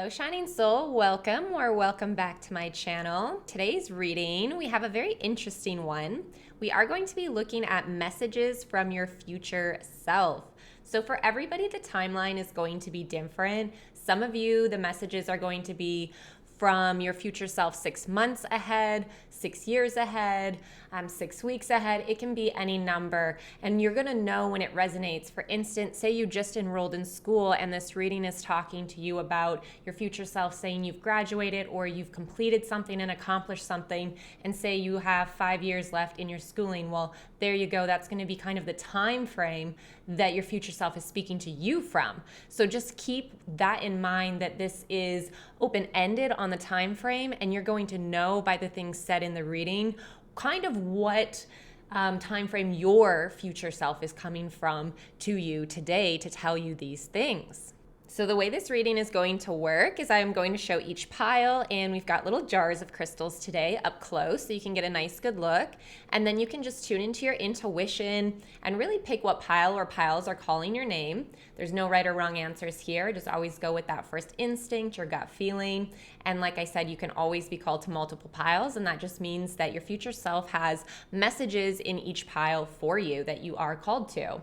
Hello, Shining Soul. Welcome or welcome back to my channel. Today's reading, we have a very interesting one. We are going to be looking at messages from your future self. So for everybody, the timeline is going to be different. Some of you, the messages are going to be from your future self 6 months ahead, 6 years ahead, 6 weeks ahead. It can be any number, and you're gonna know when it resonates. For instance, say you just enrolled in school and this reading is talking to you about your future self, saying you've graduated or you've completed something and accomplished something, and say you have 5 years left in your schooling. Well, there you go. That's gonna be kind of the time frame that your future self is speaking to you from. So just keep that in mind, that this is open-ended on the time frame, and you're going to know by the things said in the reading kind of what time frame your future self is coming from to you today to tell you these things. So the way this reading is going to work is I'm going to show each pile, and we've got little jars of crystals today up close so you can get a nice good look, and then you can just tune into your intuition and really pick what pile or piles are calling your name. There's no right or wrong answers here. Just always go with that first instinct, your gut feeling. And like I said, you can always be called to multiple piles, and that just means that your future self has messages in each pile for you that you are called to.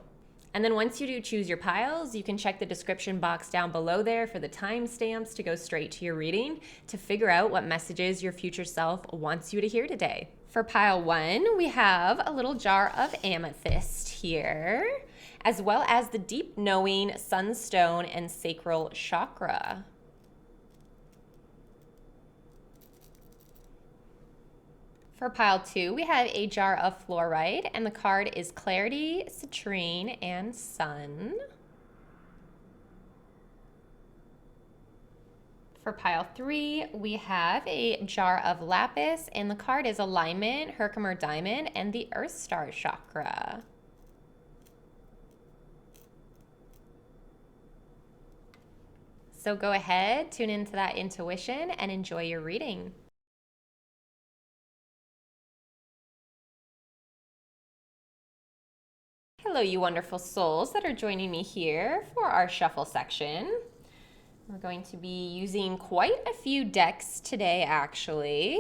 And then once you do choose your piles, you can check the description box down below there for the timestamps to go straight to your reading to figure out what messages your future self wants you to hear today. For pile 1, we have a little jar of amethyst here, as well as the deep knowing, sunstone, and sacral chakra. For pile 2, we have a jar of fluorite, and the card is clarity, citrine, and sun. For pile 3, we have a jar of lapis, and the card is alignment, Herkimer diamond, and the earth star chakra. So go ahead, tune into that intuition, and enjoy your reading. Hello, you wonderful souls that are joining me here for our shuffle section. We're going to be using quite a few decks today, actually.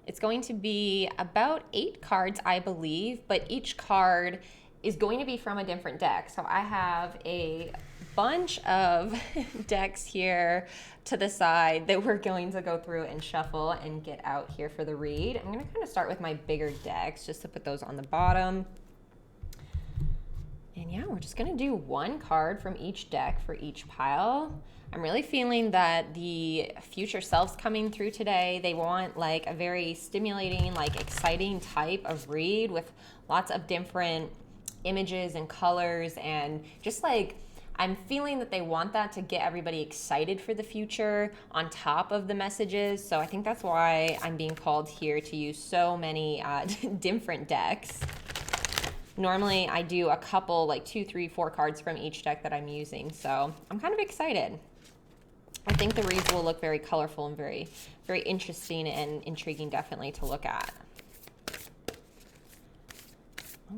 It's going to be about 8 cards, I believe, but each card is going to be from a different deck. So I have a bunch of decks here to the side that we're going to go through and shuffle and get out here for the read. I'm going to kind of start with my bigger decks just to put those on the bottom. And yeah, we're just gonna do one card from each deck for each pile. I'm really feeling that the future selves coming through today, they want like a very stimulating, like exciting type of read with lots of different images and colors, and just like, I'm feeling that they want that to get everybody excited for the future on top of the messages. So I think that's why I'm being called here to use so many different decks. Normally I do a couple, like 2, 3, 4 cards from each deck that I'm using. So I'm kind of excited. I think the reads will look very colorful and very, very interesting and intriguing, definitely to look at.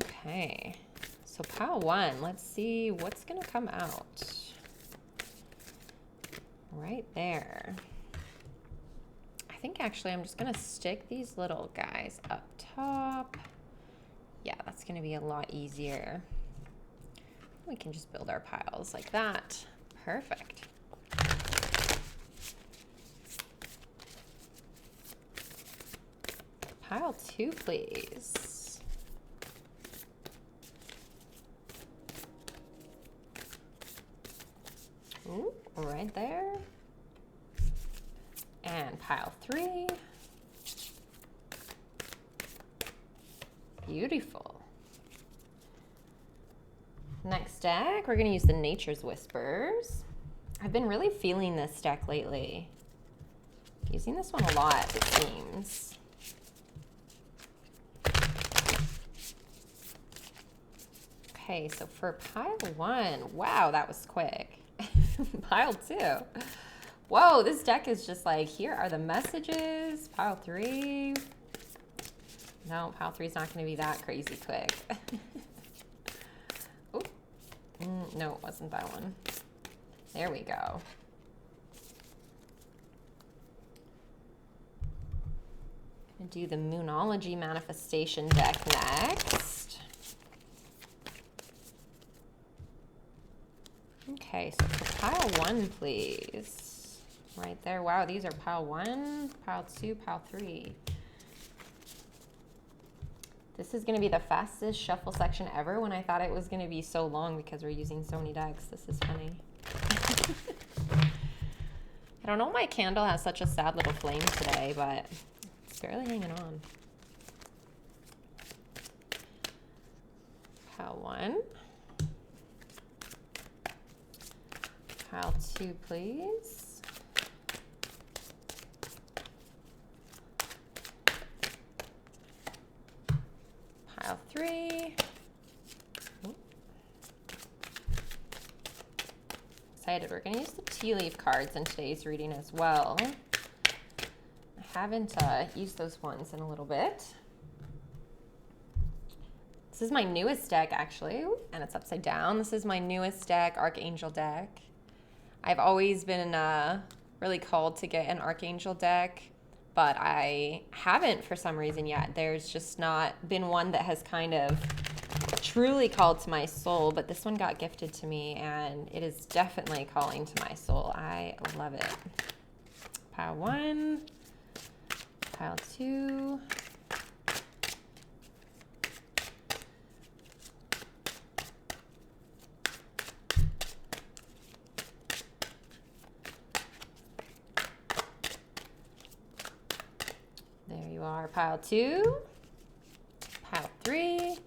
Okay, so pile 1, let's see what's gonna come out. Right there. I think actually I'm just gonna stick these little guys up top. Yeah, that's gonna be a lot easier. We can just build our piles like that. Perfect. Pile 2, please. Ooh, right there. And pile 3. Beautiful. Next deck, we're going to use the Nature's Whispers. I've been really feeling this deck lately. Using this one a lot, it seems. Okay, so for pile 1, wow, that was quick. Pile 2. Whoa, this deck is just like, here are the messages. Pile 3. No, pile 3 is not going to be that crazy quick. Oh, no, it wasn't that one. There we go. Do the Moonology Manifestation deck next. Okay, so for pile 1, please. Right there. Wow, these are pile 1, pile 2, pile 3. This is going to be the fastest shuffle section ever when I thought it was going to be so long because we're using so many decks. This is funny. I don't know why my candle has such a sad little flame today, but it's barely hanging on. Pile 1. Pile 2, please. Pile 3. Excited. We're going to use the tea leaf cards in today's reading as well. I haven't used those ones in a little bit. This is my newest deck, actually, and it's upside down. This is my newest deck, Archangel deck. I've always been really called to get an Archangel deck, but I haven't for some reason yet. There's just not been one that has kind of truly called to my soul, but this one got gifted to me, and it is definitely calling to my soul. I love it. Pile 1, pile 2. There you are, pile 2, pile 3.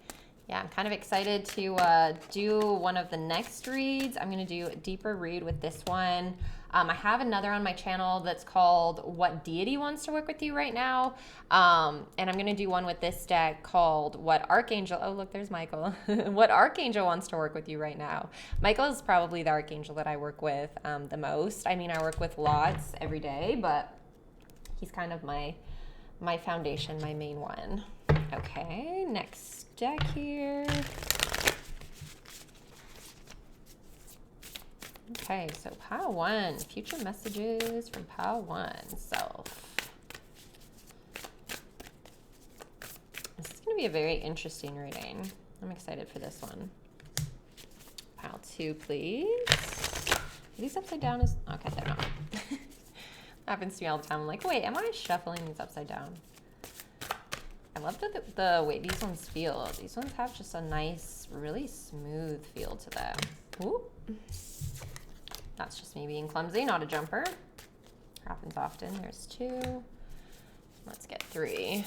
Yeah, I'm kind of excited to do one of the next reads. I'm going to do a deeper read with this one. I have another on my channel that's called What Deity Wants to Work With You Right Now. And I'm going to do one with this deck called What Archangel... Oh, look, there's Michael. What Archangel Wants to Work With You Right Now. Michael is probably the Archangel that I work with the most. I mean, I work with lots every day, but he's kind of my foundation, my main one. Okay, next deck here. Okay, so pile 1, future messages from pile 1, self. This is going to be a very interesting reading. I'm excited for this one. Pile 2, please. Are these upside down? Okay, they're not. Happens to me all the time. I'm like, wait, am I shuffling these upside down? I love the way these ones feel. These ones have just a nice, really smooth feel to them. Ooh. That's just me being clumsy, not a jumper. Happens often. There's 2. Let's get 3.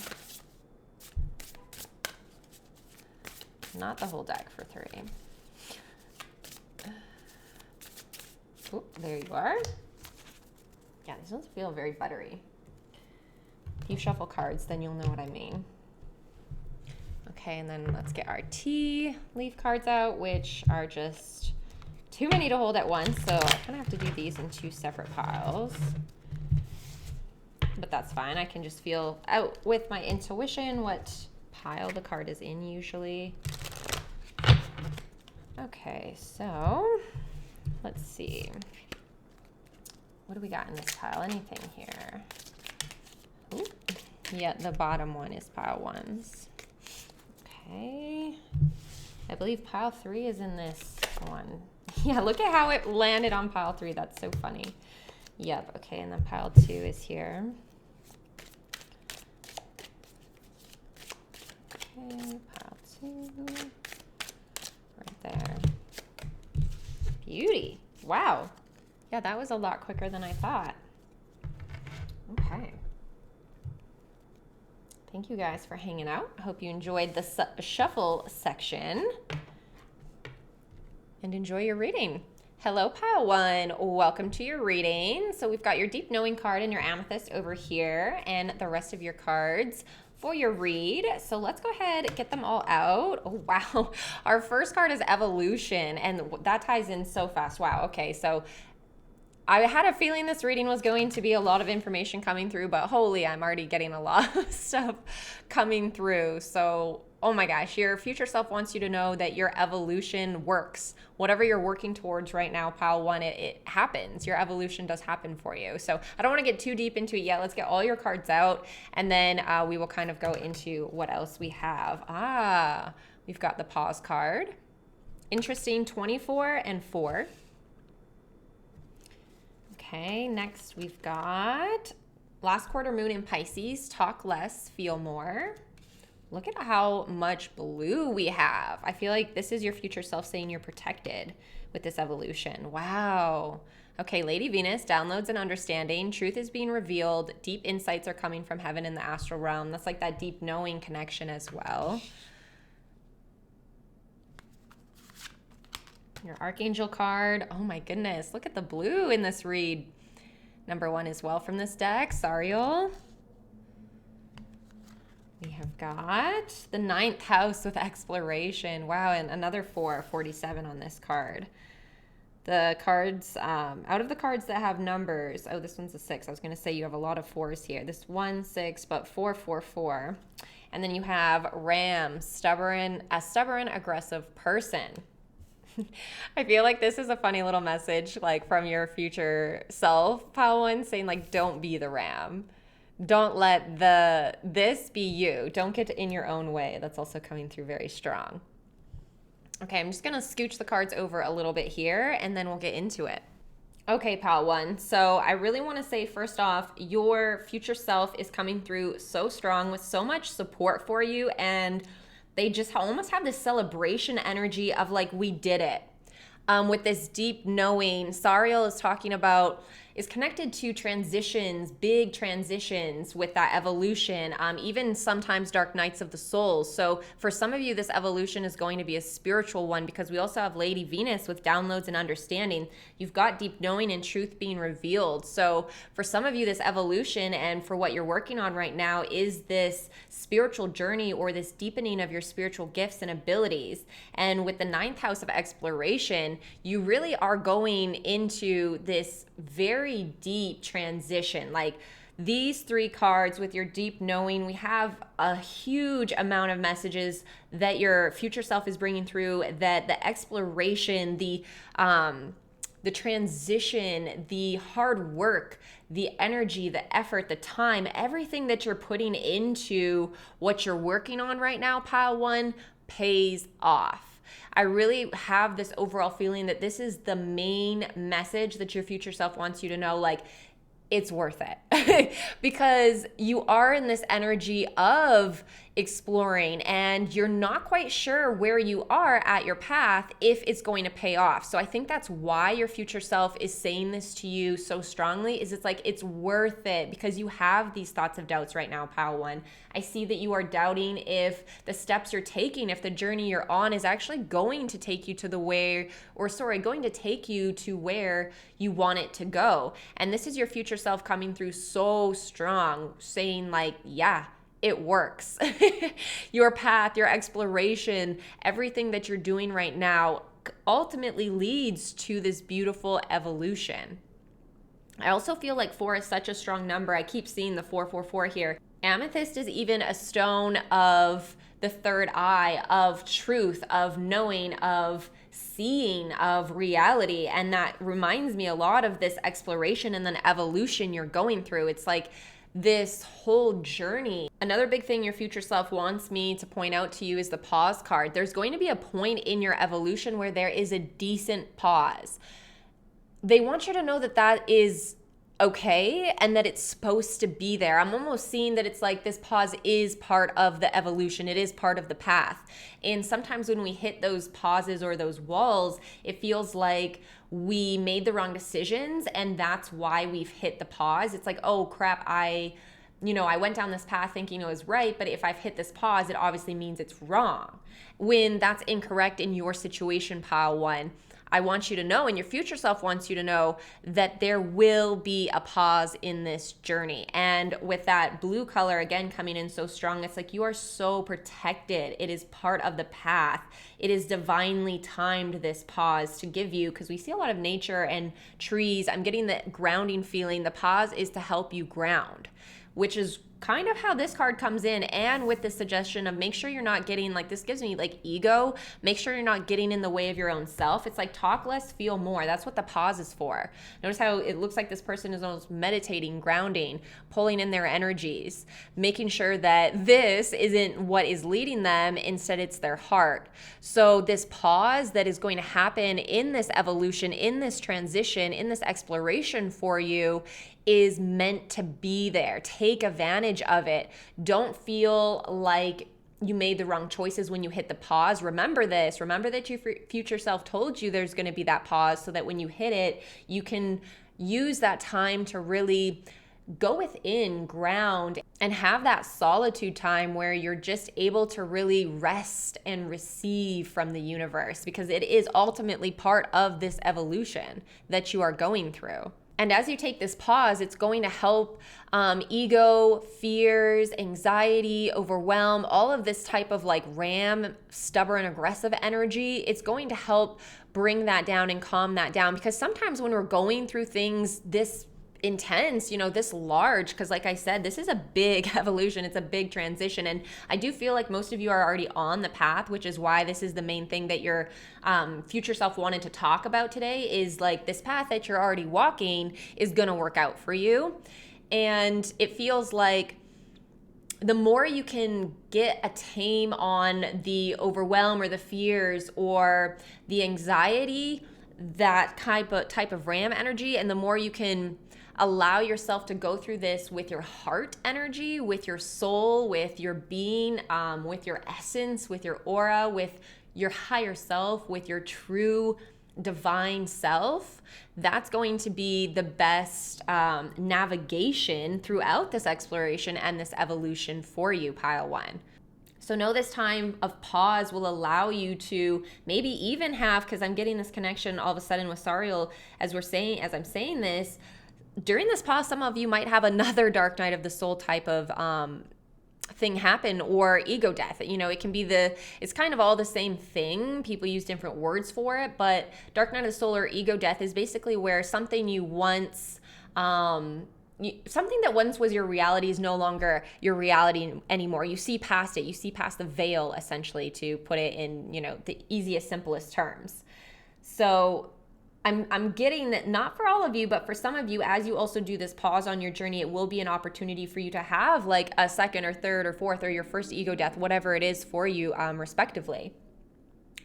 Not the whole deck for 3. Ooh, there you are. Yeah, these ones feel very buttery. If you shuffle cards, then you'll know what I mean. Okay, and then let's get our tea leaf cards out, which are just too many to hold at once, so I kind of have to do these in 2 separate piles. But that's fine. I can just feel out with my intuition what pile the card is in usually. Okay, so let's see. What do we got in this pile? Anything here? Ooh. Yeah, the bottom one is pile 1s. Okay. I believe pile 3 is in this one. Yeah, look at how it landed on pile 3. That's so funny. Yep, okay, and then pile 2 is here. Okay, pile 2. Right there. Beauty. Wow. Yeah, that was a lot quicker than I thought. Okay. Thank you guys for hanging out. I hope you enjoyed the shuffle section. And enjoy your reading. Hello, pile 1. Welcome to your reading. So we've got your deep knowing card and your amethyst over here and the rest of your cards for your read. So let's go ahead and get them all out. Oh, wow. Our first card is evolution, and that ties in so fast. Wow. Okay. So I had a feeling this reading was going to be a lot of information coming through, but holy, I'm already getting a lot of stuff coming through. So oh my gosh, your future self wants you to know that your evolution works. Whatever you're working towards right now, pile one, it happens. Your evolution does happen for you. So I don't want to get too deep into it yet. Let's get all your cards out, and then we will kind of go into what else we have. We've got the pause card. Interesting, 24 and 4. Okay, next we've got last quarter moon in Pisces, talk less, feel more. Look at how much blue we have. I feel like this is your future self saying you're protected with this evolution. Wow. Okay, Lady Venus, downloads and understanding. Truth is being revealed. Deep insights are coming from heaven in the astral realm. That's like that deep knowing connection as well. Your Archangel card. Oh my goodness. Look at the blue in this read. Number 1 as well from this deck. Sariel. We have got the 9th house with exploration. Wow, and another 4, 47 on this card. The cards, out of the cards that have numbers, oh, this one's a 6. I was going to say you have a lot of 4s here. This 1, 6, but 4, 4, 4. And then you have Ram, a stubborn, aggressive person. I feel like this is a funny little message, like from your future self, pile one, saying like, don't be the ram. Don't let this be you. Don't get in your own way. That's also coming through very strong. Okay, I'm just going to scooch the cards over a little bit here, and then we'll get into it. Okay, pal one. So I really want to say, first off, your future self is coming through so strong with so much support for you, and they just almost have this celebration energy of like, we did it. With this deep knowing, Sariel is talking about, is connected to transitions, big transitions with that evolution, even sometimes dark nights of the soul. So for some of you, this evolution is going to be a spiritual one, because we also have Lady Venus with downloads and understanding. You've got deep knowing and truth being revealed. So for some of you, this evolution and for what you're working on right now is this spiritual journey or this deepening of your spiritual gifts and abilities. And with the 9th house of exploration, you really are going into this very deep transition. Like these 3 cards with your deep knowing, we have a huge amount of messages that your future self is bringing through, that the exploration, the transition, the hard work, the energy, the effort, the time, everything that you're putting into what you're working on right now, pile one, pays off. I really have this overall feeling that this is the main message that your future self wants you to know, like, it's worth it. Because you are in this energy of exploring and you're not quite sure where you are at your path if it's going to pay off. So I think that's why your future self is saying this to you so strongly, is it's like, it's worth it, because you have these thoughts of doubts right now, pile one. I see that you are doubting if the steps you're taking, if the journey you're on is actually going to take you to going to take you to where you want it to go. And this is your future self coming through so strong, saying like, yeah, it works. Your path, your exploration, everything that you're doing right now ultimately leads to this beautiful evolution. I also feel like 4 is such a strong number. I keep seeing the 444 here. Amethyst is even a stone of the third eye, of truth, of knowing, of seeing, of reality. And that reminds me a lot of this exploration and then evolution you're going through. It's like this whole journey. Another big thing your future self wants me to point out to you is the pause card. There's going to be a point in your evolution where there is a decent pause. They want you to know that that is okay and that it's supposed to be there. I'm almost seeing that it's like this pause is part of the evolution. It is part of the path. And sometimes when we hit those pauses or those walls, it feels like we made the wrong decisions and that's why we've hit the pause. It's like, oh crap, I went down this path thinking it was right, but if I've hit this pause, it obviously means it's wrong. When that's incorrect in your situation, pile one, I want you to know, and your future self wants you to know, that there will be a pause in this journey. And with that blue color again coming in so strong, it's like you are so protected. It is part of the path. It is divinely timed, this pause, to give you, because we see a lot of nature and trees. I'm getting the grounding feeling. The pause is to help you ground, which is kind of how this card comes in, and with the suggestion of make sure you're not getting, like, this gives me like ego, make sure you're not getting in the way of your own self. It's like talk less, feel more. That's what the pause is for. Notice how it looks like this person is almost meditating, grounding, pulling in their energies, making sure that this isn't what is leading them, instead it's their heart. So this pause that is going to happen in this evolution, in this transition, in this exploration for you is meant to be there. Take advantage of it. Don't feel like you made the wrong choices when you hit the pause. Remember this. Remember that your future self told you there's going to be that pause, so that when you hit it, you can use that time to really go within, ground, and have that solitude time where you're just able to really rest and receive from the universe, because it is ultimately part of this evolution that you are going through. And as you take this pause, it's going to help ego, fears, anxiety, overwhelm, all of this type of like ram, stubborn, aggressive energy. It's going to help bring that down and calm that down, because sometimes when we're going through things this intense, this large, because like I said, this is a big evolution, it's a big transition, and I do feel like most of you are already on the path, which is why this is the main thing that your future self wanted to talk about today, is like this path that you're already walking is gonna work out for you. And it feels like the more you can get a tame on the overwhelm or the fears or the anxiety, that type of ram energy, and the more you can allow yourself to go through this with your heart energy, with your soul, with your being, with your essence, with your aura, with your higher self, with your true divine self, that's going to be the best navigation throughout this exploration and this evolution for you, pile one. So know this time of pause will allow you to maybe even have, because I'm getting this connection all of a sudden with Sariel as I'm saying this, during this pause, some of you might have another dark night of the soul type of thing happen, or ego death. It can be it's kind of all the same thing. People use different words for it, but dark night of the soul or ego death is basically where something you once, something that once was your reality is no longer your reality anymore. You see past it. You see past the veil, essentially, to put it in, the easiest, simplest terms. So I'm getting that, not for all of you, but for some of you, as you also do this pause on your journey, it will be an opportunity for you to have like a second or third or fourth or your first ego death, whatever it is for you, respectively.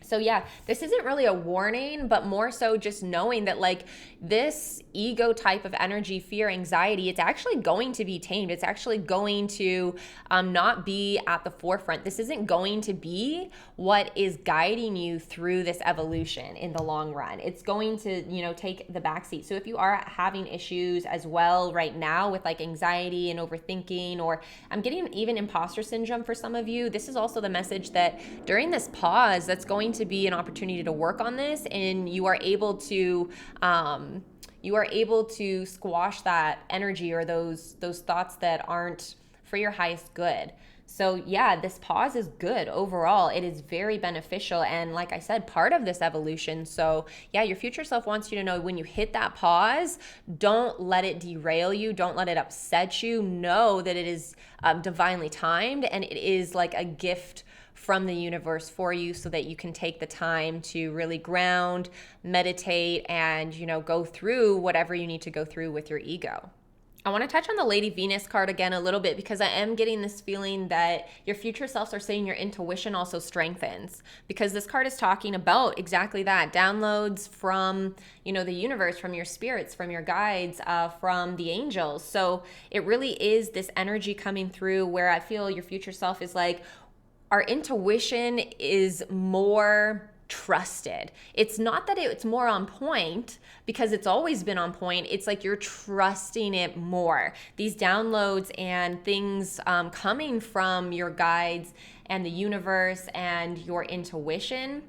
So yeah, this isn't really a warning, but more so just knowing that like this ego type of energy, fear, anxiety, it's actually going to be tamed. It's actually going to not be at the forefront. This isn't going to be what is guiding you through this evolution in the long run. It's going to, take the backseat. So if you are having issues as well right now with like anxiety and overthinking, or I'm getting even imposter syndrome for some of you, this is also the message that during this pause, that's going to be an opportunity to work on this, and you are able to squash that energy or those thoughts that aren't for your highest good. So yeah, this pause is good overall. It is very beneficial, and like I said, part of this evolution. So yeah, your future self wants you to know when you hit that pause, don't let it derail you. Don't let it upset you. Know that it is divinely timed, and it is like a gift from the universe for you, so that you can take the time to really ground, meditate, and go through whatever you need to go through with your ego. I want to touch on the Lady Venus card again a little bit, because I am getting this feeling that your future selves are saying your intuition also strengthens, because this card is talking about exactly that, downloads from the universe, from your spirits, from your guides, from the angels. So it really is this energy coming through where I feel your future self is like, our intuition is more trusted. It's not that it's more on point, because it's always been on point. It's like you're trusting it more. These downloads and things coming from your guides and the universe and your intuition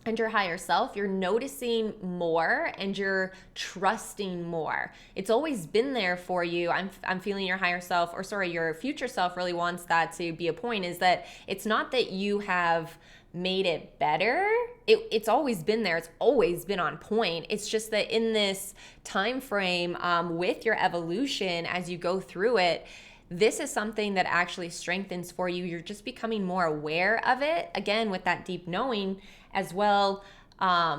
and your higher self, you're noticing more and you're trusting more. It's always been there for you. I'm feeling your higher self, or sorry, your future self really wants that to be a point, is that it's not that you have made it better. It's always been there. It's always been on point. It's just that in this time frame with your evolution, as you go through it, this is something that actually strengthens for you. You're just becoming more aware of it. Again, with that deep knowing as well.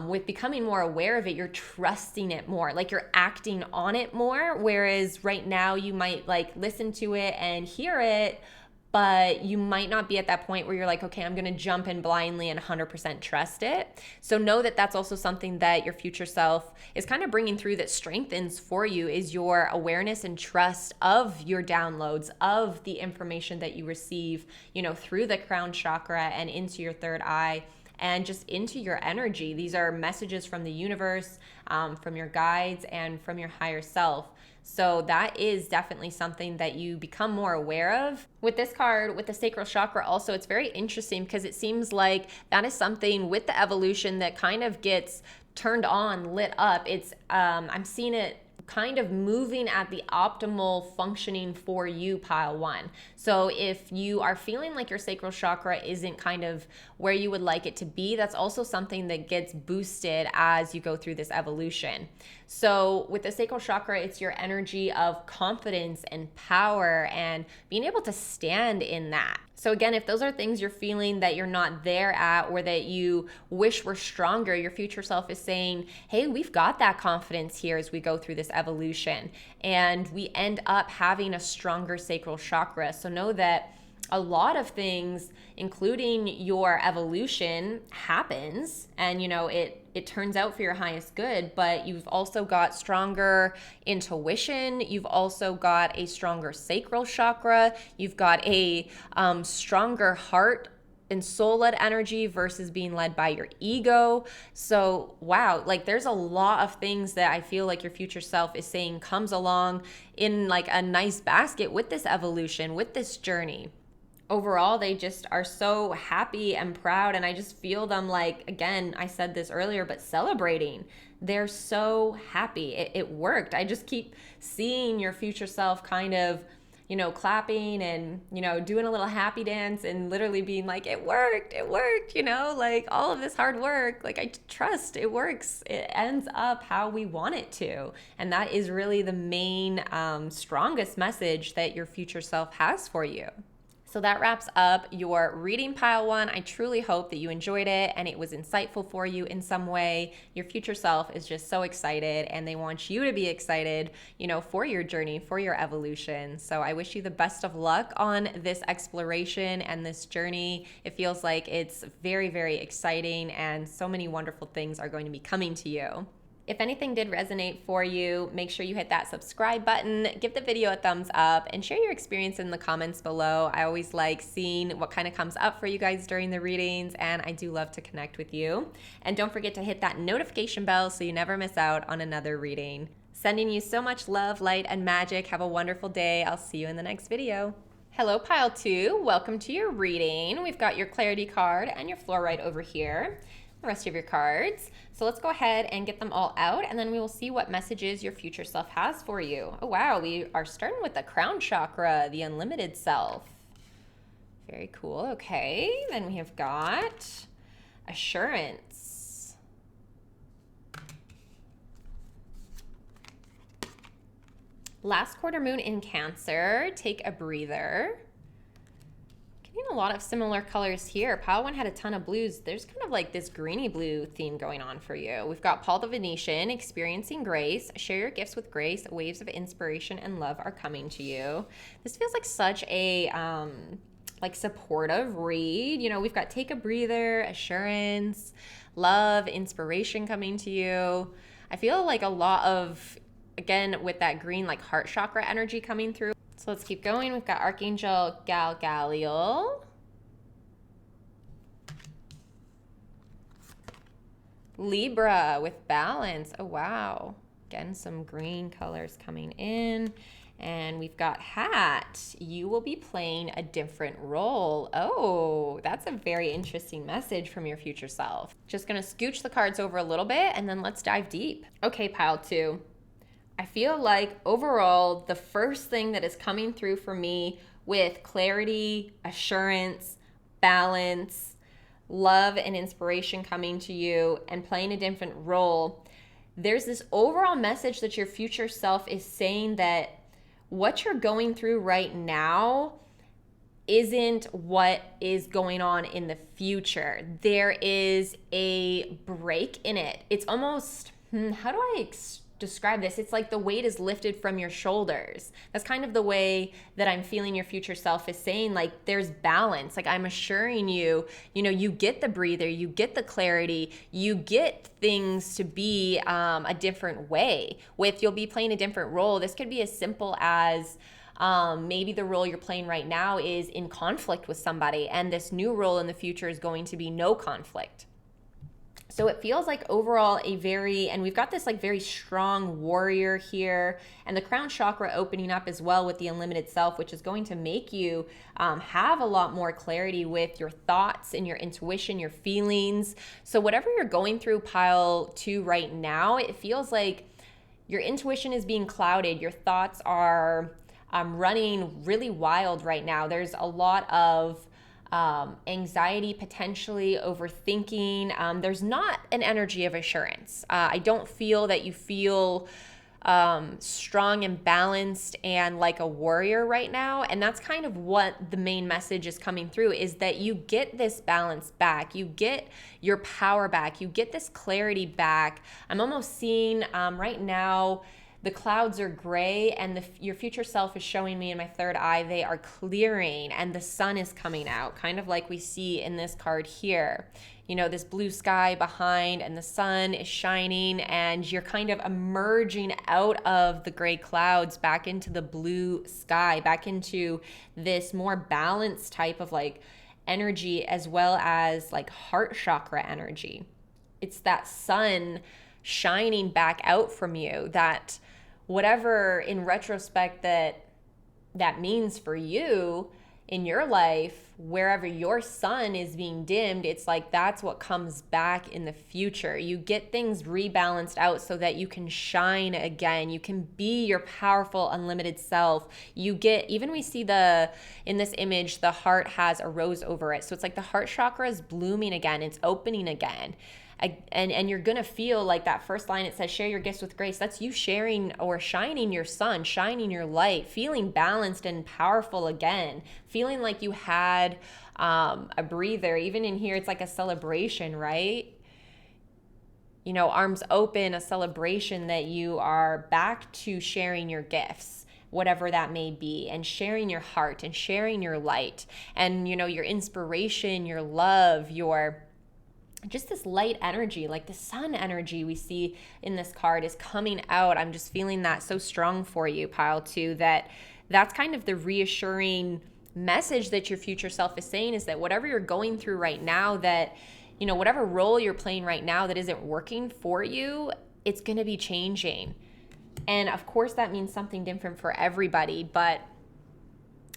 With becoming more aware of it, you're trusting it more, like you're acting on it more. Whereas right now you might like listen to it and hear it, but you might not be at that point where you're like, okay, I'm going to jump in blindly and 100% trust it. So know that that's also something that your future self is kind of bringing through that strengthens for you, is your awareness and trust of your downloads, of the information that you receive, you know, through the crown chakra and into your third eye and just into your energy. These are messages from the universe, from your guides, and from your higher self. So that is definitely something that you become more aware of. With this card, with the sacral chakra also, it's very interesting because it seems like that is something with the evolution that kind of gets turned on, lit up. It's I'm seeing it kind of moving at the optimal functioning for you, pile one. So if you are feeling like your sacral chakra isn't kind of where you would like it to be, that's also something that gets boosted as you go through this evolution. So with the sacral chakra, it's your energy of confidence and power and being able to stand in that. So again, if those are things you're feeling that you're not there at, or that you wish were stronger, your future self is saying, hey, we've got that confidence here as we go through this evolution. And we end up having a stronger sacral chakra. So know that a lot of things, including your evolution, happens, and you know it turns out for your highest good. But you've also got stronger intuition, you've also got a stronger sacral chakra, you've got a stronger heart and soul-led energy versus being led by your ego. So wow, like there's a lot of things that I feel like your future self is saying comes along in like a nice basket with this evolution, with this journey. Overall, they just are so happy and proud, and I just feel them, like, again, I said this earlier, but celebrating. They're so happy. It worked. I just keep seeing your future self kind of, you know, clapping and, you know, doing a little happy dance and literally being like, it worked, you know, like all of this hard work, like I trust it works. It ends up how we want it to. And that is really the main, strongest message that your future self has for you. So that wraps up your reading, pile one. I truly hope that you enjoyed it and it was insightful for you in some way. Your future self is just so excited and they want you to be excited, you know, for your journey, for your evolution. So I wish you the best of luck on this exploration and this journey. It feels like it's very, very exciting and so many wonderful things are going to be coming to you. If anything did resonate for you, make sure you hit that subscribe button, give the video a thumbs up, and share your experience in the comments below. I always like seeing what kind of comes up for you guys during the readings, and I do love to connect with you. And don't forget to hit that notification bell so you never miss out on another reading. Sending you so much love, light, and magic. Have a wonderful day. I'll see you in the next video. Hello, pile two. Welcome to your reading. We've got your clarity card and your fluorite over here. The rest of your cards. So let's go ahead and get them all out, and then we will see what messages your future self has for you. Oh wow, we are starting with the crown chakra, the unlimited self. Very cool. Okay, then we have got assurance. Last quarter moon in Cancer. Take a breather. A lot of similar colors here. Pile one had a ton of blues. There's kind of like this greeny blue theme going on for you. We've got Paul the Venetian, experiencing grace. Share your gifts with grace. Waves of inspiration and love are coming to you. This feels like such a like supportive read. You know, we've got take a breather, assurance, love, inspiration coming to you. I feel like a lot of, again, with that green like heart chakra energy coming through. So let's keep going. We've got Archangel Galgaliel. Libra with balance. Oh, wow. Again, some green colors coming in. And we've got Hat. You will be playing a different role. Oh, that's a very interesting message from your future self. Just going to scooch the cards over a little bit and then let's dive deep. Okay, pile two. I feel like overall, the first thing that is coming through for me with clarity, assurance, balance, love, and inspiration coming to you and playing a different role, there's this overall message that your future self is saying that what you're going through right now isn't what is going on in the future. There is a break in it. It's almost, how do I describe this? It's like the weight is lifted from your shoulders. That's kind of the way that I'm feeling your future self is saying, like, there's balance. Like, I'm assuring you, you get the breather, you get the clarity, you get things to be a different way. You'll be playing a different role. This could be as simple as maybe the role you're playing right now is in conflict with somebody, and this new role in the future is going to be no conflict. So it feels like overall and we've got this like very strong warrior here, and the crown chakra opening up as well with the unlimited self, which is going to make you have a lot more clarity with your thoughts and your intuition, your feelings. So whatever you're going through, pile 2 right now, it feels like your intuition is being clouded. Your thoughts are running really wild right now. There's a lot of anxiety, potentially overthinking. There's not an energy of assurance. I don't feel that you feel strong and balanced and like a warrior right now. And that's kind of what the main message is coming through, is that you get this balance back. You get your power back. You get this clarity back. I'm almost seeing right now, the clouds are gray, and your future self is showing me in my third eye, they are clearing, and the sun is coming out, kind of like we see in this card here. This blue sky behind, and the sun is shining, and you're kind of emerging out of the gray clouds back into the blue sky, back into this more balanced type of like energy, as well as like heart chakra energy. It's that sun shining back out from you, that whatever in retrospect that means for you in your life, wherever your sun is being dimmed, it's like that's what comes back in the future. You get things rebalanced out so that you can shine again. You can be your powerful, unlimited self. Even we see in this image, the heart has a rose over it. So it's like the heart chakra is blooming again. It's opening again. And you're going to feel like that first line, it says, share your gifts with grace. That's you sharing or shining your sun, shining your light, feeling balanced and powerful again, feeling like you had a breather. Even in here, it's like a celebration, right? Arms open, a celebration that you are back to sharing your gifts, whatever that may be, and sharing your heart and sharing your light and, your inspiration, your love, just this light energy, like the sun energy we see in this card is coming out. I'm just feeling that so strong for you, pile 2, that's kind of the reassuring message that your future self is saying, is that whatever you're going through right now, that, whatever role you're playing right now that isn't working for you, it's going to be changing. And of course that means something different for everybody, but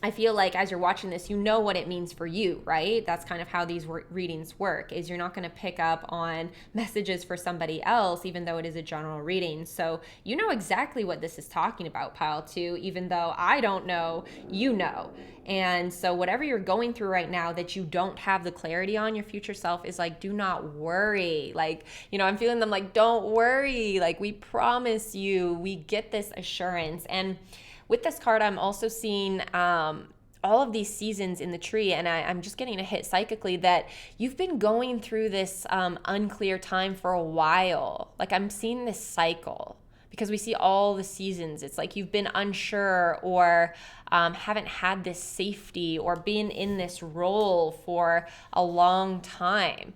I feel like as you're watching this, what it means for you, right? That's kind of how these readings work, is you're not going to pick up on messages for somebody else, even though it is a general reading. So you know exactly what this is talking about, pile 2, even though I don't know, you know. And so whatever you're going through right now that you don't have the clarity on, your future self is like, do not worry. Like, I'm feeling them like, don't worry. Like, we promise you, we get this assurance. And with this card, I'm also seeing all of these seasons in the tree, and I'm just getting a hit psychically that you've been going through this unclear time for a while. Like, I'm seeing this cycle because we see all the seasons. It's like you've been unsure or haven't had this safety or been in this role for a long time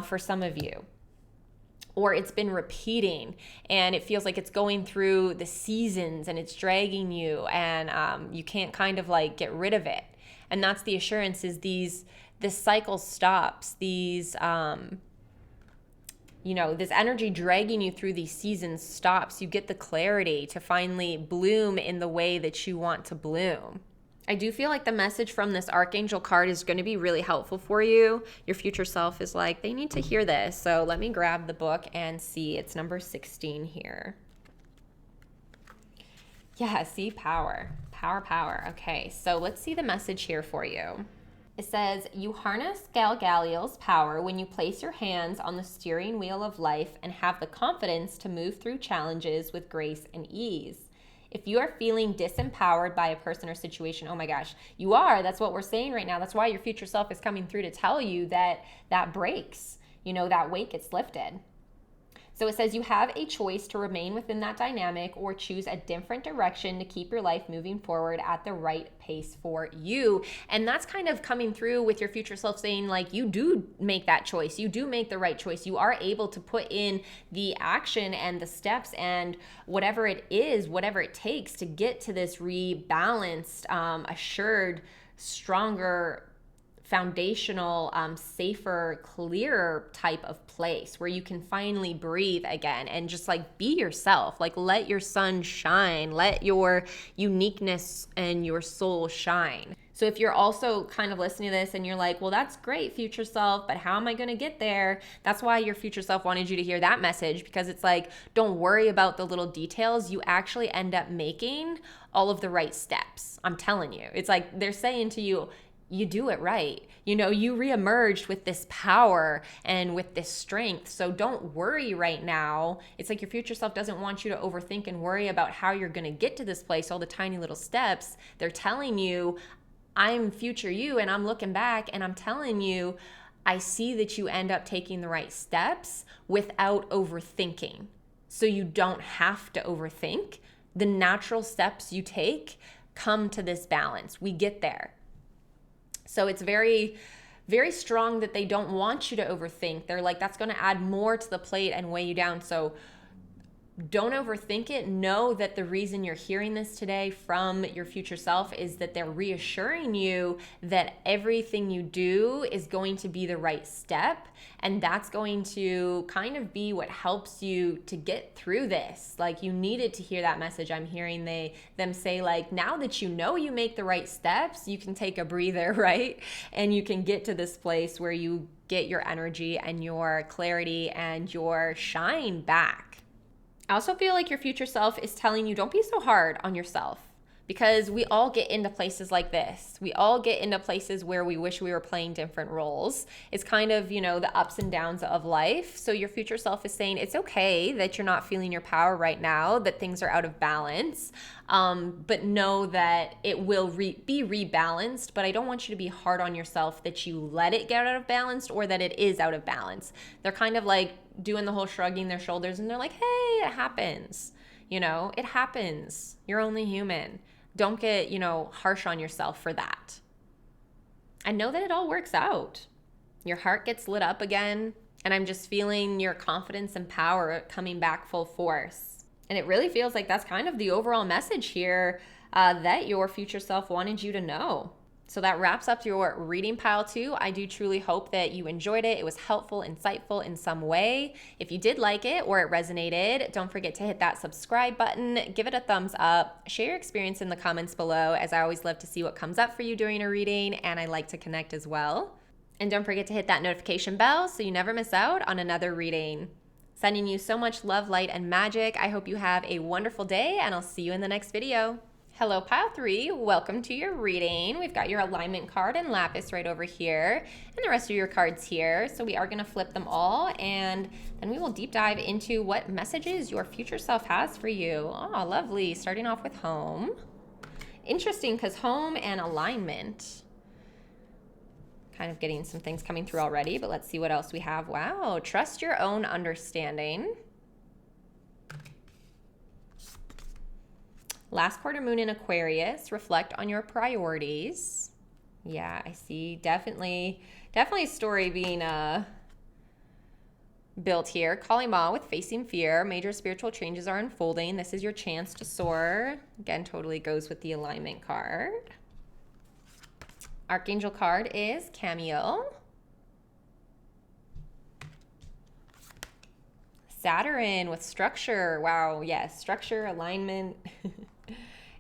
for some of you. Or it's been repeating and it feels like it's going through the seasons and it's dragging you, and you can't kind of like get rid of it. And that's the assurance, is this cycle stops. This energy dragging you through these seasons stops. You get the clarity to finally bloom in the way that you want to bloom. I do feel like the message from this Archangel card is going to be really helpful for you. Your future self is like, they need to hear this. So let me grab the book and see. It's number 16 here. Yeah, see, power. Power. Okay, so let's see the message here for you. It says, you harness Galgaliel's power when you place your hands on the steering wheel of life and have the confidence to move through challenges with grace and ease. If you are feeling disempowered by a person or situation, oh my gosh, you are. That's what we're saying right now. That's why your future self is coming through to tell you that that breaks, that weight gets lifted. So it says you have a choice to remain within that dynamic or choose a different direction to keep your life moving forward at the right pace for you. And that's kind of coming through with your future self saying, like, you do make that choice. You do make the right choice. You are able to put in the action and the steps and whatever it is, whatever it takes to get to this rebalanced, assured, stronger, foundational, safer, clearer type of place where you can finally breathe again and just like be yourself. Like, let your sun shine, let your uniqueness and your soul shine. So if you're also kind of listening to this and you're like, well, that's great, future self, but how am I going to get there? That's why your future self wanted you to hear that message, because it's like, don't worry about the little details. You actually end up making all of the right steps. I'm telling you, it's like they're saying to you, you do it right. You reemerged with this power and with this strength. So don't worry right now. It's like your future self doesn't want you to overthink and worry about how you're going to get to this place, all the tiny little steps. They're telling you, I'm future you, and I'm looking back and I'm telling you, I see that you end up taking the right steps without overthinking. So you don't have to overthink. The natural steps you take come to this balance. We get there. So it's very, very strong that they don't want you to overthink. They're like, that's going to add more to the plate and weigh you down. So don't overthink it. Know that the reason you're hearing this today from your future self is that they're reassuring you that everything you do is going to be the right step. And that's going to kind of be what helps you to get through this. Like, you needed to hear that message. I'm hearing them say, like, now that you know you make the right steps, you can take a breather, right? And you can get to this place where you get your energy and your clarity and your shine back. I also feel like your future self is telling you, don't be so hard on yourself, because we all get into places like this. We all get into places where we wish we were playing different roles. It's kind of, the ups and downs of life. So your future self is saying it's okay that you're not feeling your power right now, that things are out of balance, but know that it will be rebalanced. But I don't want you to be hard on yourself that you let it get out of balance or that it is out of balance. They're kind of like doing the whole shrugging their shoulders, and they're like, hey, it happens. It happens. You're only human. Don't get, harsh on yourself for that. And know that it all works out. Your heart gets lit up again, and I'm just feeling your confidence and power coming back full force. And it really feels like that's kind of the overall message here that your future self wanted you to know. So that wraps up your reading pile 2. I do truly hope that you enjoyed it. It was helpful, insightful in some way. If you did like it or it resonated, don't forget to hit that subscribe button, give it a thumbs up, share your experience in the comments below, as I always love to see what comes up for you during a reading, and I like to connect as well. And don't forget to hit that notification bell so you never miss out on another reading. Sending you so much love, light, and magic. I hope you have a wonderful day, and I'll see you in the next video. Hello, pile 3. Welcome to your reading. We've got your alignment card and lapis right over here, and the rest of your cards here. So we are going to flip them all, and then we will deep dive into what messages your future self has for you. Oh, lovely. Starting off with home. Interesting, because home and alignment. Kind of getting some things coming through already, but let's see what else we have. Wow. Trust your own understanding. Last quarter moon in Aquarius, reflect on your priorities. Yeah, I see. Definitely a story being built here. Kali Ma with facing fear. Major spiritual changes are unfolding. This is your chance to soar. Again, totally goes with the alignment card. Archangel card is Cameo. Saturn with structure. Wow, yes, structure, alignment.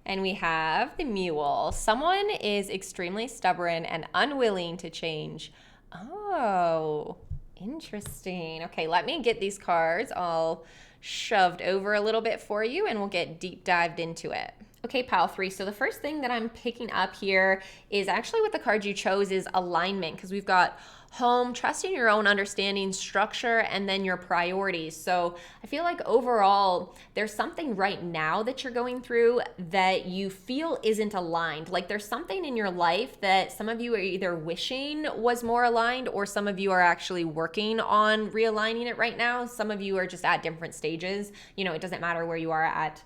And we have the Mule. Someone is extremely stubborn and unwilling to change. Oh, interesting. Okay, let me get these cards all shoved over a little bit for you, and we'll get deep dived into it. Okay, pile 3. So the first thing that I'm picking up here is actually what the card you chose is alignment, because we've got home, trusting your own understanding, structure, and then your priorities. So I feel like overall, there's something right now that you're going through that you feel isn't aligned. Like there's something in your life that some of you are either wishing was more aligned, or some of you are actually working on realigning it right now. Some of you are just at different stages. You know, it doesn't matter where you are at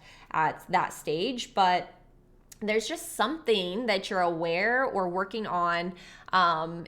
that stage, but there's just something that you're aware or working on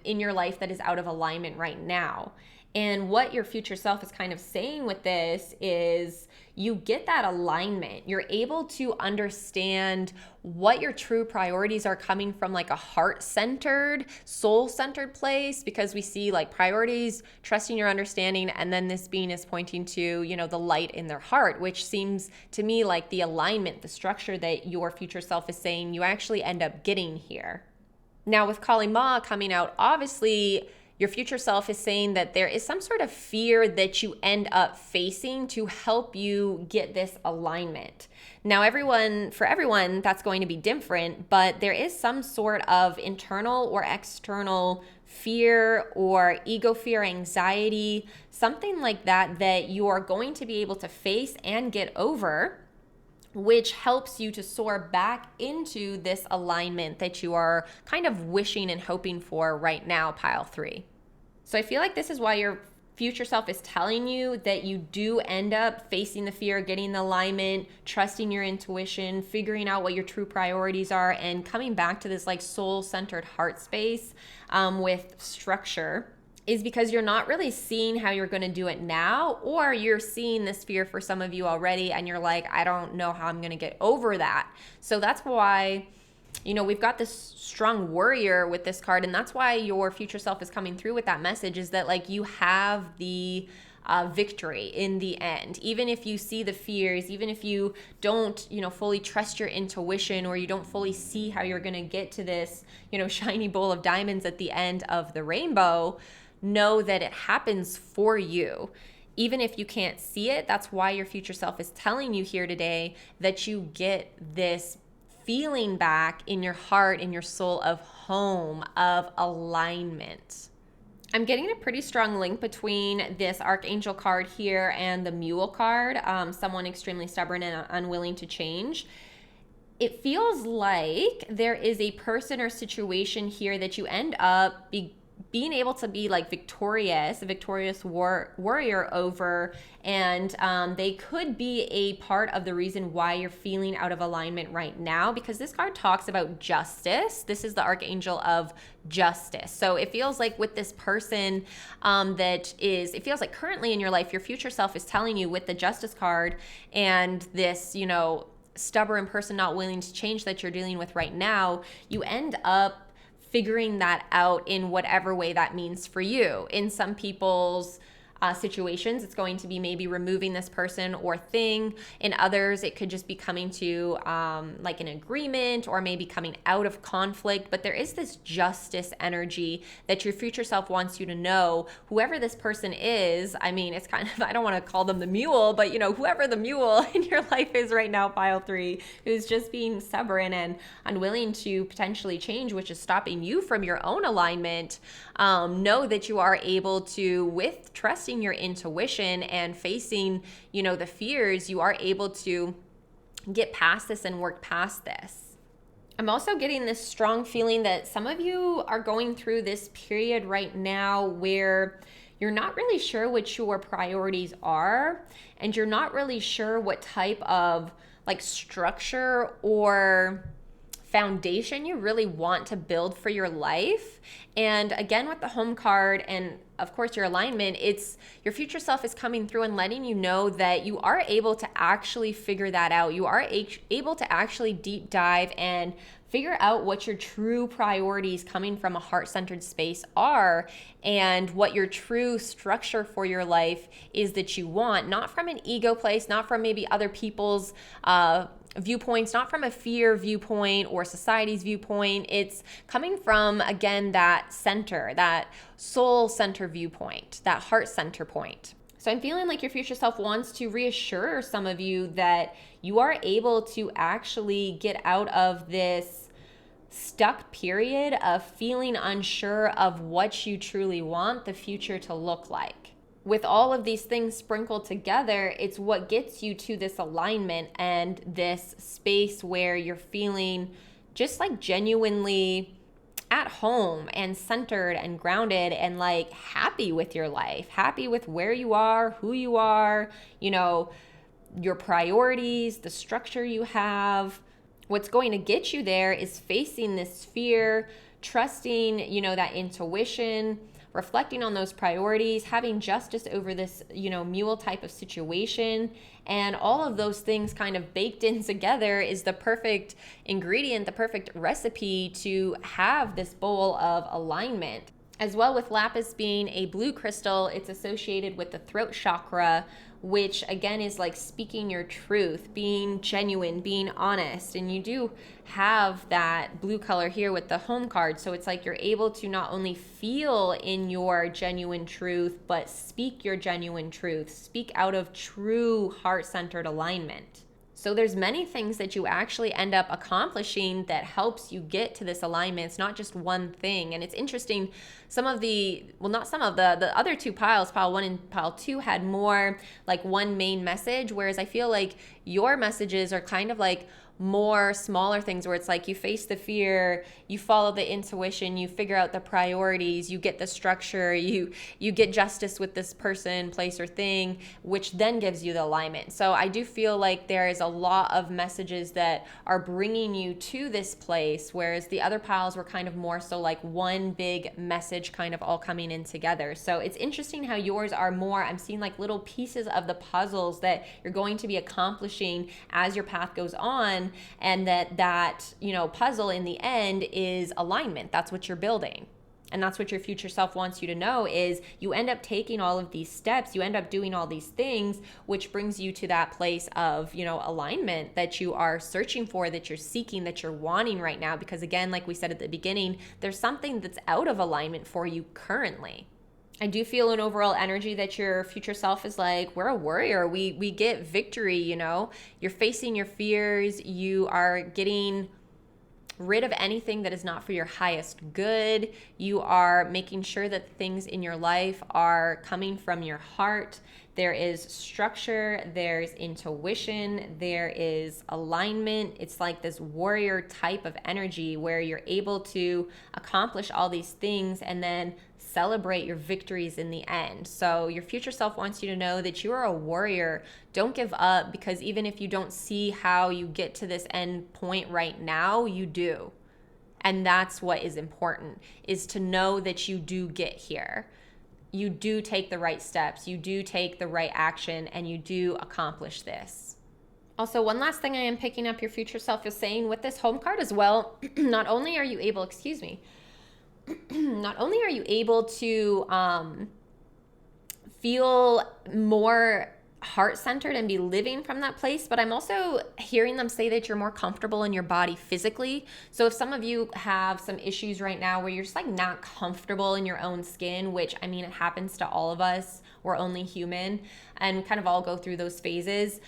in your life that is out of alignment right now. And what your future self is kind of saying with this is you get that alignment. You're able to understand what your true priorities are coming from, like a heart-centered, soul-centered place, because we see like priorities, trusting your understanding, and then this being is pointing to, you know, the light in their heart, which seems to me like the alignment, the structure that your future self is saying you actually end up getting here. Now with Kali Ma coming out, obviously your future self is saying that there is some sort of fear that you end up facing to help you get this alignment. Now, for everyone, that's going to be different, but there is some sort of internal or external fear or ego fear, anxiety, something like that, that you are going to be able to face and get over, which helps you to soar back into this alignment that you are kind of wishing and hoping for right now, pile 3. So I feel like this is why your future self is telling you that you do end up facing the fear, getting the alignment, trusting your intuition, figuring out what your true priorities are, and coming back to this like soul-centered heart space with structure, is because you're not really seeing how you're going to do it now, or you're seeing this fear for some of you already and you're like, I don't know how I'm going to get over that. So that's why, you know, we've got this strong warrior with this card, and that's why your future self is coming through with that message, is that like you have the victory in the end. Even if you see the fears, even if you don't, you know, fully trust your intuition, or you don't fully see how you're going to get to this, you know, shiny bowl of diamonds at the end of the rainbow, know that it happens for you. Even if you can't see it, that's why your future self is telling you here today that you get this feeling back in your heart, in your soul of home, of alignment. I'm getting a pretty strong link between this Archangel card here and the Mule card, someone extremely stubborn and unwilling to change. It feels like there is a person or situation here that you end up being able to be like a victorious warrior over, and they could be a part of the reason why you're feeling out of alignment right now, because this card talks about justice. This is the Archangel of Justice. So it feels like with this person it feels like currently in your life, your future self is telling you with the Justice card and this, you know, stubborn person not willing to change that you're dealing with right now, you end up figuring that out in whatever way that means for you. In some people's situations, it's going to be maybe removing this person or thing. In others, it could just be coming to like an agreement, or maybe coming out of conflict. But there is this justice energy that your future self wants you to know. Whoever this person is, I mean, it's kind of, I don't want to call them the mule, but you know, whoever the mule in your life is right now, pile 3, who's just being stubborn and unwilling to potentially change, which is stopping you from your own alignment, know that you are able to, with trusting your intuition and facing, you know, the fears, you are able to get past this and work past this. I'm also getting this strong feeling that some of you are going through this period right now where you're not really sure what your priorities are, and you're not really sure what type of like structure or foundation you really want to build for your life. And again, with the home card and of course your alignment, it's your future self is coming through and letting you know that you are able to actually figure that out. You are able to actually deep dive and figure out what your true priorities coming from a heart-centered space are, and what your true structure for your life is that you want, not from an ego place, not from maybe other people's viewpoints, not from a fear viewpoint or society's viewpoint. It's coming from, again, that center, that soul center viewpoint, that heart center point. So I'm feeling like your future self wants to reassure some of you that you are able to actually get out of this stuck period of feeling unsure of what you truly want the future to look like. With all of these things sprinkled together, it's what gets you to this alignment and this space where you're feeling just like genuinely at home and centered and grounded and like happy with your life, happy with where you are, who you are, you know, your priorities, the structure you have. What's going to get you there is facing this fear, trusting, you know, that intuition, reflecting on those priorities, having justice over this, you know, mule type of situation. And all of those things kind of baked in together is the perfect ingredient, the perfect recipe to have this bowl of alignment. As well, with Lapis being a blue crystal, it's associated with the throat chakra, which again is like speaking your truth, being genuine, being honest. And you do have that blue color here with the home card. So it's like you're able to not only feel in your genuine truth, but speak your genuine truth, speak out of true heart-centered alignment. So there's many things that you actually end up accomplishing that helps you get to this alignment. It's not just one thing. And it's interesting, some of the other two piles, pile 1 and pile 2, had more like one main message, whereas I feel like your messages are kind of like more smaller things where it's like you face the fear, you follow the intuition, you figure out the priorities, you get the structure, you get justice with this person, place, or thing, which then gives you the alignment. So I do feel like there is a lot of messages that are bringing you to this place, whereas the other piles were kind of more so like one big message kind of all coming in together. So it's interesting how yours are more, I'm seeing like little pieces of the puzzles that you're going to be accomplishing as your path goes on. And that you know, puzzle in the end is alignment. That's what you're building. And that's what your future self wants you to know, is you end up taking all of these steps, you end up doing all these things, which brings you to that place of, you know, alignment that you are searching for, that you're seeking, that you're wanting right now. Because again, like we said at the beginning, there's something that's out of alignment for you currently. I do feel an overall energy that your future self is like, we're a warrior. We get victory, you know. You're facing your fears. You are getting rid of anything that is not for your highest good. You are making sure that things in your life are coming from your heart. There is structure, there's intuition, there is alignment. It's like this warrior type of energy where you're able to accomplish all these things and then celebrate your victories in the end. So your future self wants you to know that you are a warrior. Don't give up, because even if you don't see how you get to this end point right now, you do. And that's what is important, is to know that you do get here. You do take the right steps, you do take the right action, and you do accomplish this. Also, one last thing I am picking up your future self is saying with this home card as well, not only are you able to feel more heart-centered and be living from that place, but I'm also hearing them say that you're more comfortable in your body physically. So if some of you have some issues right now where you're just like not comfortable in your own skin, which I mean, it happens to all of us, we're only human and kind of all go through those phases,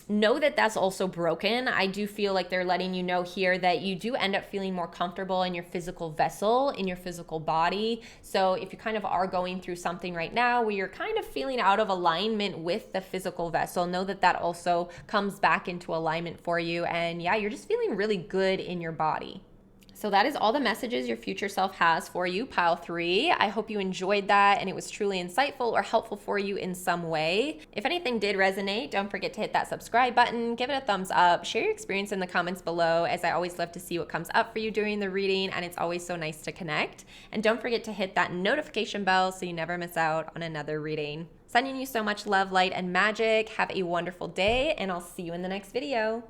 know that that's also broken. I do feel like they're letting you know here that you do end up feeling more comfortable in your physical vessel, in your physical body. So if you kind of are going through something right now where you're kind of feeling out of alignment with the physical vessel, know that that also comes back into alignment for you. And yeah, you're just feeling really good in your body. So that is all the messages your future self has for you, pile 3. I hope you enjoyed that and it was truly insightful or helpful for you in some way. If anything did resonate, don't forget to hit that subscribe button, give it a thumbs up, share your experience in the comments below, as I always love to see what comes up for you during the reading, and it's always so nice to connect. And don't forget to hit that notification bell so you never miss out on another reading. Sending you so much love, light, and magic. Have a wonderful day, and I'll see you in the next video.